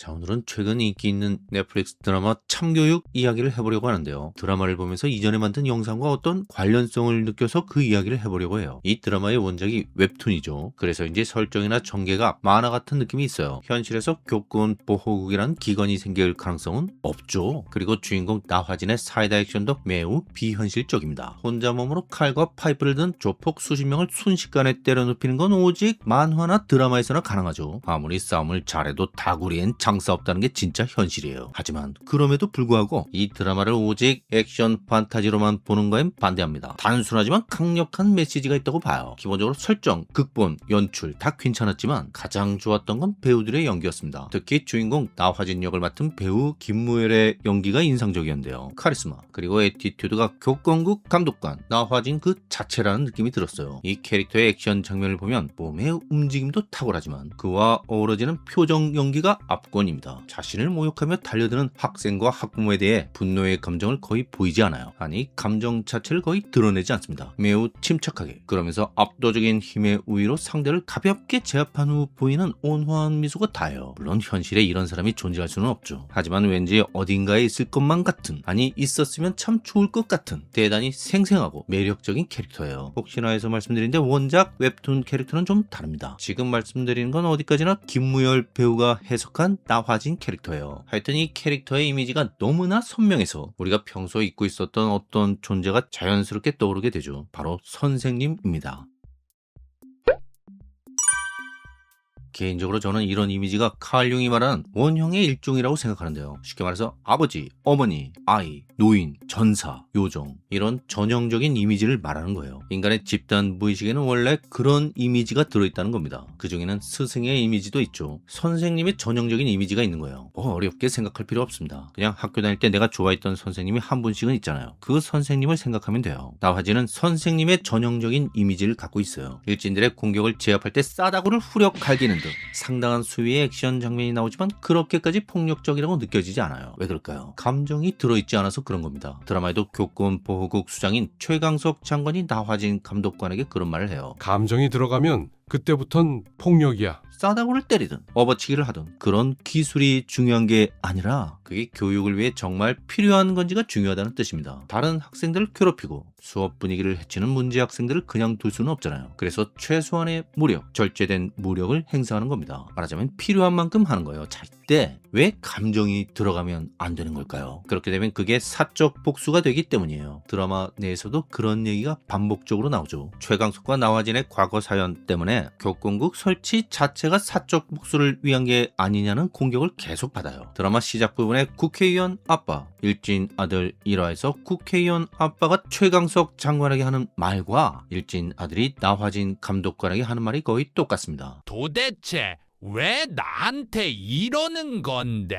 자, 오늘은 최근 인기 있는 넷플릭스 드라마 참교육 이야기를 해보려고 하는데요. 드라마를 보면서 이전에 만든 영상과 어떤 관련성을 느껴서 그 이야기를 해보려고 해요. 이 드라마의 원작이 웹툰이죠. 그래서 이제 설정이나 전개가 만화 같은 느낌이 있어요. 현실에서 교권 보호국이라는 기관이 생길 가능성은 없죠. 그리고 주인공 나화진의 사이다 액션도 매우 비현실적입니다. 혼자 몸으로 칼과 파이프를 든 조폭 수십 명을 순식간에 때려눕히는 건 오직 만화나 드라마에서나 가능하죠. 아무리 싸움을 잘해도 다구리엔 장사 없다는 게 진짜 현실이에요. 하지만 그럼에도 불구하고 이 드라마를 오직 액션 판타지로만 보는 거엔 반대합니다. 단순하지만 강력한 메시지가 있다고 봐요. 기본적으로 설정, 극본, 연출 다 괜찮았지만 가장 좋았던 건 배우들의 연기였습니다. 특히 주인공 나화진 역을 맡은 배우 김무열의 연기가 인상적이었는데요. 카리스마 그리고 애티튜드가 교권국 감독관 나화진 그 자체라는 느낌이 들었어요. 이 캐릭터의 액션 장면을 보면 몸의 움직임도 탁월하지만 그와 어우러지는 표정 연기가 압권입니다. 자신을 모욕하며 달려드는 학생과 학부모에 대해 분노의 감정을 거의 보이지 않아요. 아니 감정 자체를 거의 드러내지 않습니다. 매우 침착하게 그러면서 압도적인 힘의 우위로 상대를 가볍게 제압한 후 보이는 온화한 미소가 다예요. 물론 현실에 이런 사람이 존재할 수는 없죠. 하지만 왠지 어딘가에 있을 것만 같은, 아니 있었으면 참 좋을 것 같은 대단히 생생하고 매력적인 캐릭터예요. 혹시나 해서 말씀드리는데 원작 웹툰 캐릭터는 좀 다릅니다. 지금 말씀드리는 건 어디까지나 김무열 배우가 해석한 나화진 캐릭터예요. 하여튼 이 캐릭터의 이미지가 너무나 선명해서 우리가 평소에 잊고 있었던 어떤 존재가 자연스럽게 떠오르게 되죠. 바로 선생님입니다. 개인적으로 저는 이런 이미지가 칼 융이 말하는 원형의 일종이라고 생각하는데요. 쉽게 말해서 아버지, 어머니, 아이, 노인, 전사, 요정 이런 전형적인 이미지를 말하는 거예요. 인간의 집단 무의식에는 원래 그런 이미지가 들어있다는 겁니다. 그 중에는 스승의 이미지도 있죠. 선생님의 전형적인 이미지가 있는 거예요. 어렵게 생각할 필요 없습니다. 그냥 학교 다닐 때 내가 좋아했던 선생님이 한 분씩은 있잖아요. 그 선생님을 생각하면 돼요. 나화진은 선생님의 전형적인 이미지를 갖고 있어요. 일진들의 공격을 제압할 때 싸다구를 후려 갈기는 등 상당한 수위의 액션 장면이 나오지만 그렇게까지 폭력적이라고 느껴지지 않아요. 왜 그럴까요? 감정이 들어있지 않아서 그런 겁니다. 드라마에도 교권 보호국 수장인 최강석 장관이 나화진 감독관에게 그런 말을 해요. 감정이 들어가면 그때부턴 폭력이야. 싸다구를 때리든 업어치기를 하든 그런 기술이 중요한 게 아니라 그게 교육을 위해 정말 필요한 건지가 중요하다는 뜻입니다. 다른 학생들을 괴롭히고 수업 분위기를 해치는 문제 학생들을 그냥 둘 수는 없잖아요. 그래서 최소한의 무력, 절제된 무력을 행사하는 겁니다. 말하자면 필요한 만큼 하는 거예요. 절대 왜 감정이 들어가면 안 되는 걸까요? 그렇게 되면 그게 사적 복수가 되기 때문이에요. 드라마 내에서도 그런 얘기가 반복적으로 나오죠. 최강석과 나화진의 과거 사연 때문에 교권국 설치 자체가 사적 복수를 위한 게 아니냐는 공격을 계속 받아요. 드라마 시작 부분에 국회의원 아빠, 일진 아들 1화에서 국회의원 아빠가 최강석 장관에게 하는 말과 일진 아들이 나화진 감독관에게 하는 말이 거의 똑같습니다. 도대체 왜 나한테 이러는 건데?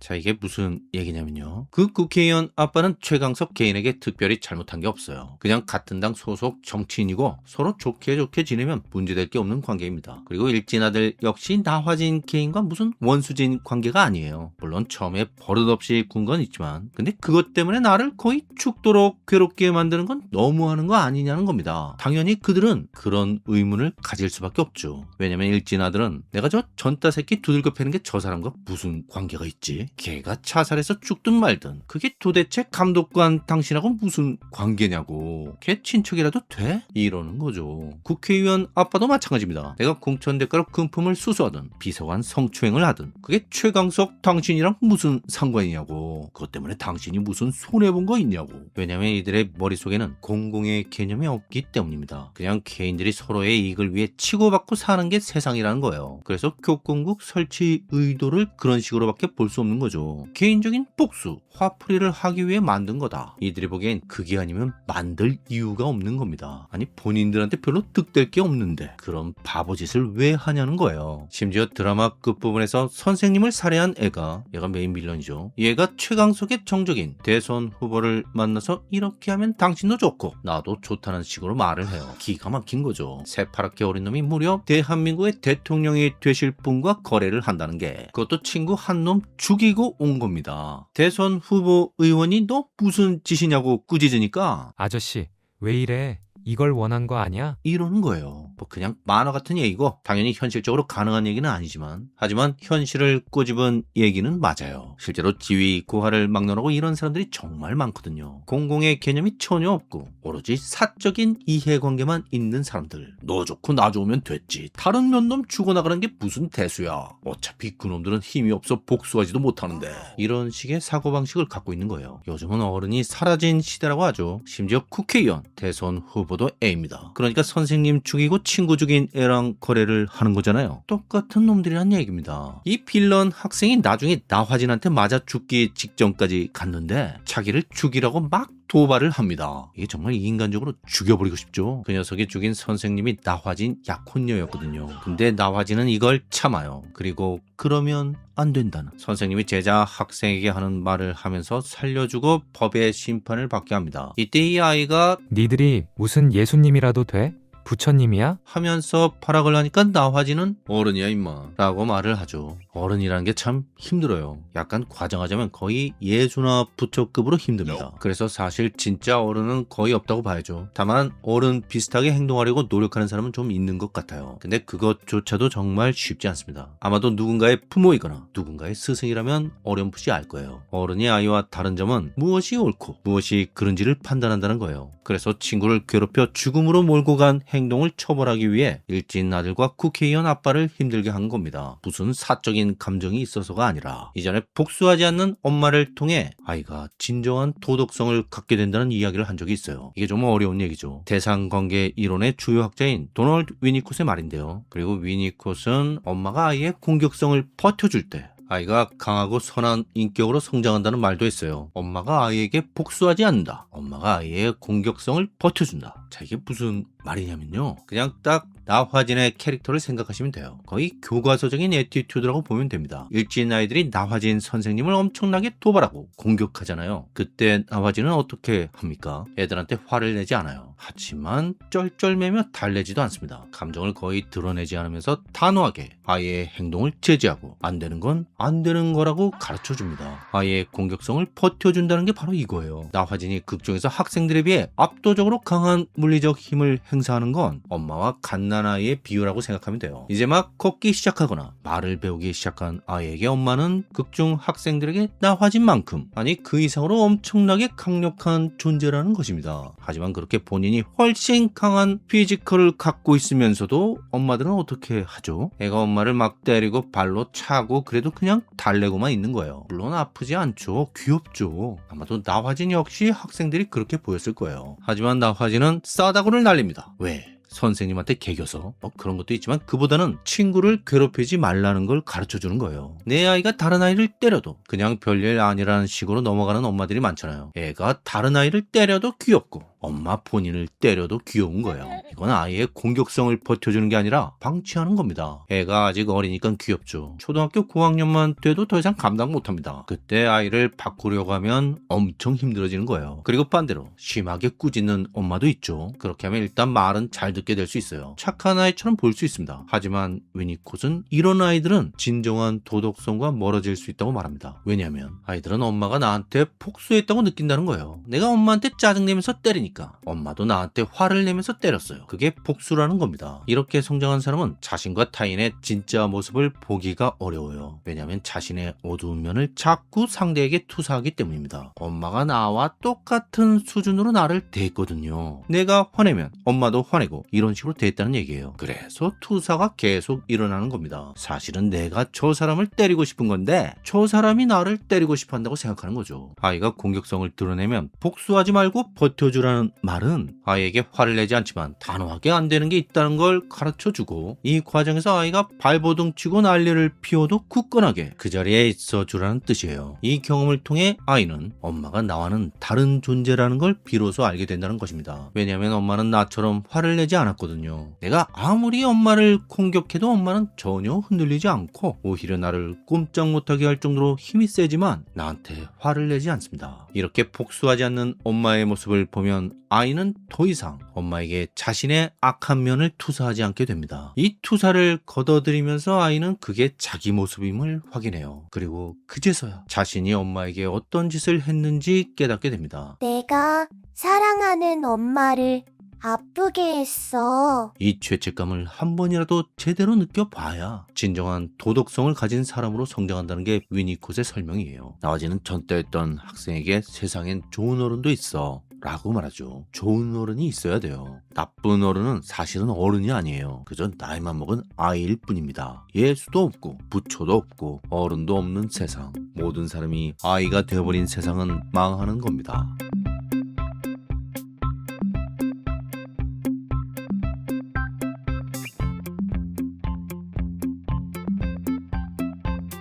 자, 이게 무슨 얘기냐면요. 그 국회의원 아빠는 최강석 개인에게 특별히 잘못한 게 없어요. 그냥 같은 당 소속 정치인이고 서로 좋게 지내면 문제될 게 없는 관계입니다. 그리고 일진 아들 역시 나화진 개인과 무슨 원수진 관계가 아니에요. 물론 처음에 버릇없이 군 건 있지만 근데 그것 때문에 나를 거의 죽도록 괴롭게 만드는 건 너무하는 거 아니냐는 겁니다. 당연히 그들은 그런 의문을 가질 수밖에 없죠. 왜냐면 일진 아들은 내가 저 전따 새끼 두들겨 패는 게 저 사람과 무슨 관계가 있지? 걔가 자살해서 죽든 말든 그게 도대체 감독관 당신하고 무슨 관계냐고. 걔 친척이라도 돼? 이러는 거죠. 국회의원 아빠도 마찬가지입니다. 내가 공천 대가로 금품을 수수하든 비서관 성추행을 하든 그게 최강석 당신이랑 무슨 상관이냐고. 그것 때문에 당신이 무슨 손해본 거 있냐고. 왜냐면 이들의 머릿속에는 공공의 개념이 없기 때문입니다. 그냥 개인들이 서로의 이익을 위해 치고받고 사는 게 세상이라는 거예요. 그래서 교권국 설치 의도를 그런 식으로밖에 볼 수 없는 거죠. 개인적인 복수, 화풀이를 하기 위해 만든 거다. 이들이 보기엔 그게 아니면 만들 이유가 없는 겁니다. 아니 본인들한테 별로 득될 게 없는데 그런 바보짓을 왜 하냐는 거예요. 심지어 드라마 끝부분에서 선생님을 살해한 얘가 메인 빌런이죠. 얘가 최강석의 정적인 대선 후보를 만나서 이렇게 하면 당신도 좋고 나도 좋다는 식으로 말을 해요. 기가 막힌 거죠. 새파랗게 어린 놈이 무려 대한민국의 대통령이 되실 분과 거래를 한다는 게 그것도 친구 한 놈 죽이고 온 겁니다. 대선 후보 의원이 너 무슨 짓이냐고 꾸짖으니까 아저씨, 왜 이래? 이걸 원한 거 아니야? 이러는 거예요. 뭐 그냥 만화 같은 얘기고 당연히 현실적으로 가능한 얘기는 아니지만 하지만 현실을 꼬집은 얘기는 맞아요. 실제로 지위 고하를 막론하고 이런 사람들이 정말 많거든요. 공공의 개념이 전혀 없고 오로지 사적인 이해관계만 있는 사람들. 너 좋고 나 좋으면 됐지. 다른 몇 놈 죽어나가는 게 무슨 대수야. 어차피 그놈들은 힘이 없어 복수하지도 못하는데. 이런 식의 사고방식을 갖고 있는 거예요. 요즘은 어른이 사라진 시대라고 하죠. 심지어 국회의원, 대선 후보도 애입니다. 그러니까 선생님 죽이고 친구 죽인 애랑 거래를 하는 거잖아요. 똑같은 놈들이란 얘기입니다. 이 빌런 학생이 나중에 나화진한테 맞아 죽기 직전까지 갔는데 자기를 죽이라고 막 도발을 합니다. 이게 정말 인간적으로 죽여버리고 싶죠. 그 녀석이 죽인 선생님이 나화진 약혼녀였거든요. 근데 나화진은 이걸 참아요. 그리고 그러면 안 된다는 선생님이 제자 학생에게 하는 말을 하면서 살려주고 법의 심판을 받게 합니다. 이때 이 아이가 니들이 무슨 예수님이라도 돼? 부처님이야? 하면서 발악을 하니까 나화진은 어른이야 임마 라고 말을 하죠. 어른이라는 게 참 힘들어요. 약간 과장하자면 거의 예수나 부처급으로 힘듭니다. 그래서 사실 진짜 어른은 거의 없다고 봐야죠. 다만 어른 비슷하게 행동하려고 노력하는 사람은 좀 있는 것 같아요. 근데 그것조차도 정말 쉽지 않습니다. 아마도 누군가의 부모이거나 누군가의 스승이라면 어렴풋이 알 거예요. 어른이 아이와 다른 점은 무엇이 옳고 무엇이 그른지를 판단한다는 거예요. 그래서 친구를 괴롭혀 죽음으로 몰고 간 행동을 처벌하기 위해 일진 아들과 국회의원 아빠를 힘들게 한 겁니다. 무슨 사적인 감정이 있어서가 아니라 이전에 복수하지 않는 엄마를 통해 아이가 진정한 도덕성을 갖게 된다는 이야기를 한 적이 있어요. 이게 좀 어려운 얘기죠. 대상관계 이론의 주요 학자인 도널드 위니콧의 말인데요. 그리고 위니콧은 엄마가 아이의 공격성을 버텨줄 때 아이가 강하고 선한 인격으로 성장한다는 말도 했어요. 엄마가 아이에게 복수하지 않는다. 엄마가 아이의 공격성을 버텨준다. 자, 이게 무슨 말이냐면요. 그냥 딱 나화진의 캐릭터를 생각하시면 돼요. 거의 교과서적인 애티튜드라고 보면 됩니다. 일진 아이들이 나화진 선생님을 엄청나게 도발하고 공격하잖아요. 그때 나화진은 어떻게 합니까? 애들한테 화를 내지 않아요. 하지만 쩔쩔매며 달래지도 않습니다. 감정을 거의 드러내지 않으면서 단호하게 아이의 행동을 제지하고 안 되는 건 안 되는 거라고 가르쳐줍니다. 아이의 공격성을 버텨준다는 게 바로 이거예요. 나화진이 극중에서 학생들에 비해 압도적으로 강한 물리적 힘을 행사하는 건 엄마와 갓난아이의 비유라고 생각하면 돼요. 이제 막 걷기 시작하거나 말을 배우기 시작한 아이에게 엄마는 극중 학생들에게 나화진 만큼 아니 그 이상으로 엄청나게 강력한 존재라는 것입니다. 하지만 그렇게 본인이 훨씬 강한 피지컬을 갖고 있으면서도 엄마들은 어떻게 하죠? 애가 엄마를 막 때리고 발로 차고 그래도 그냥 달래고만 있는 거예요. 물론 아프지 않죠. 귀엽죠. 아마도 나화진 역시 학생들이 그렇게 보였을 거예요. 하지만 나화진은 싸다구를 날립니다. 왜? 선생님한테 개겨서 그런 것도 있지만 그보다는 친구를 괴롭히지 말라는 걸 가르쳐주는 거예요. 내 아이가 다른 아이를 때려도 그냥 별일 아니라는 식으로 넘어가는 엄마들이 많잖아요. 애가 다른 아이를 때려도 귀엽고 엄마 본인을 때려도 귀여운 거예요. 이건 아이의 공격성을 버텨주는 게 아니라 방치하는 겁니다. 애가 아직 어리니까 귀엽죠. 초등학교 고학년만 돼도 더 이상 감당 못합니다. 그때 아이를 바꾸려고 하면 엄청 힘들어지는 거예요. 그리고 반대로 심하게 꾸짖는 엄마도 있죠. 그렇게 하면 일단 말은 잘 듣게 될 수 있어요. 착한 아이처럼 보일 수 있습니다. 하지만 위니콧은 이런 아이들은 진정한 도덕성과 멀어질 수 있다고 말합니다. 왜냐하면 아이들은 엄마가 나한테 복수했다고 느낀다는 거예요. 내가 엄마한테 짜증내면서 때리니까 엄마도 나한테 화를 내면서 때렸어요. 그게 복수라는 겁니다. 이렇게 성장한 사람은 자신과 타인의 진짜 모습을 보기가 어려워요. 왜냐하면 자신의 어두운 면을 자꾸 상대에게 투사하기 때문입니다. 엄마가 나와 똑같은 수준으로 나를 대했거든요. 내가 화내면 엄마도 화내고 이런 식으로 대했다는 얘기예요. 그래서 투사가 계속 일어나는 겁니다. 사실은 내가 저 사람을 때리고 싶은 건데 저 사람이 나를 때리고 싶어 한다고 생각하는 거죠. 아이가 공격성을 드러내면 복수하지 말고 버텨주라는 말은 아이에게 화를 내지 않지만 단호하게 안 되는 게 있다는 걸 가르쳐주고 이 과정에서 아이가 발버둥 치고 난리를 피워도 굳건하게 그 자리에 있어주라는 뜻이에요. 이 경험을 통해 아이는 엄마가 나와는 다른 존재라는 걸 비로소 알게 된다는 것입니다. 왜냐하면 엄마는 나처럼 화를 내지 않았거든요. 내가 아무리 엄마를 공격해도 엄마는 전혀 흔들리지 않고 오히려 나를 꼼짝 못하게 할 정도로 힘이 세지만 나한테 화를 내지 않습니다. 이렇게 복수하지 않는 엄마의 모습을 보면 아이는 더 이상 엄마에게 자신의 악한 면을 투사하지 않게 됩니다. 이 투사를 걷어들이면서 아이는 그게 자기 모습임을 확인해요. 그리고 그제서야 자신이 엄마에게 어떤 짓을 했는지 깨닫게 됩니다. 내가 사랑하는 엄마를 아프게 했어. 이 죄책감을 한 번이라도 제대로 느껴봐야 진정한 도덕성을 가진 사람으로 성장한다는 게 위니콧의 설명이에요. 나머지는 전 때였던 학생에게 세상엔 좋은 어른도 있어 라고 말하죠. 좋은 어른이 있어야 돼요. 나쁜 어른은 사실은 어른이 아니에요. 그저 나이만 먹은 아이일 뿐입니다. 예수도 없고 부처도 없고 어른도 없는 세상. 모든 사람이 아이가 되어버린 세상은 망하는 겁니다.